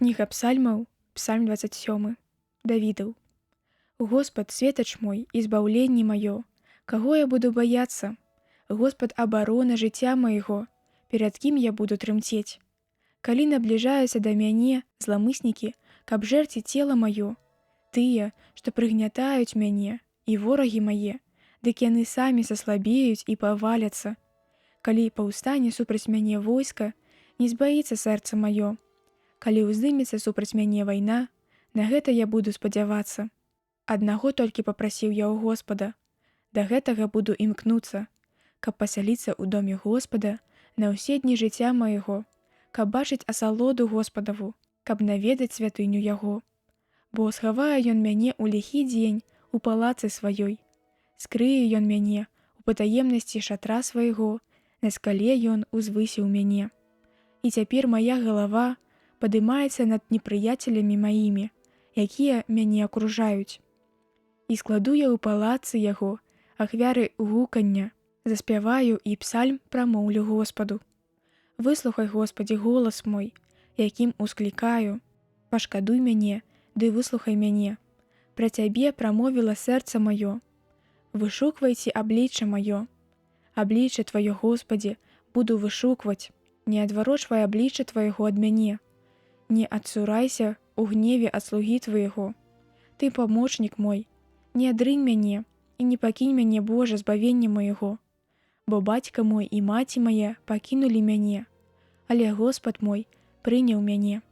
Кніга псальмаў, псальм 27. Давідаў. Господ, светач мой і збаўленне маё, каго я буду баяцца? Господ, абарона жыцця майго, перад кім я буду трымцець? Калі набліжаюцца да мяне зламыснікі, каб жэрці цела маё, тыя, што прыгнятаюць мяне, і ворагі мае, дык яны самі саслабеюць і паваляцца. Калі паўстане супраць мяне войска, не збаіцца сэрца маё. Калі ўздымецца супраць мяне вайна, на гэта я буду спадзявацца. Аднаго толькі папрасіў я ў Господа, да гэтага буду імкнуцца, каб пасяліцца ў доме Господа на ўсе дні жыцця майго, каб бачыць асалоду Господаву, каб наведаць святыню яго. Бо схавае ён мяне ў ліхі дзень у палацы сваёй, скрые ён мяне у патаемнасці шатра свайго, на скале ён узвысіў мяне. І цяпер мая галава падымаецца над непрыяцелямі маімі, якія мяне акружаюць. І складу я ў палацы яго ахвяры гукання, заспяваю і псальм прамоўлю Господу. Выслухай, Господі, голас мой, якім усклікаю. Пашкадуй мяне, ды выслухай мяне. Пра цябе прамовіла сэрца маё. Вышуквайце аблічча маё. Аблічча тваё, Господі, буду вышукваць. Не адварочвай аблічча твайго ад мяне. Не адсурайся ў гневе ад слугі твайго. Ты памочнік мой, не адрынь мяне і не пакінь мяне, Божа, збавення майго. Бо бацька мой і маці мая пакінулі мяне, але Господ мой прыняў мяне.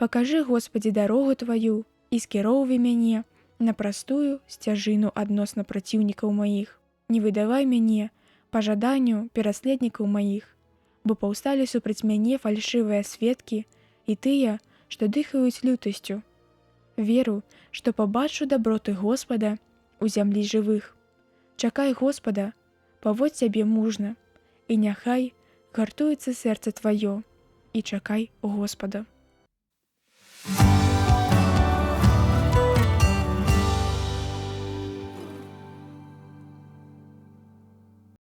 Пакажы, Господі, дарогу тваю і скіроўвай мяне на прастую сцяжыну адносна праціўнікаў маіх. Не выдавай мяне па жаданню пераследнікаў маіх, бо паўсталі супраць мяне фальшывыя сведкі і тыя, што дыхаюць лютасцю. Веру, што пабачу даброты Господа у зямлі жывых. Чакай Господа, паводзь сябе мужна, і няхай гартуецца сэрца тваё, і чакай Господа.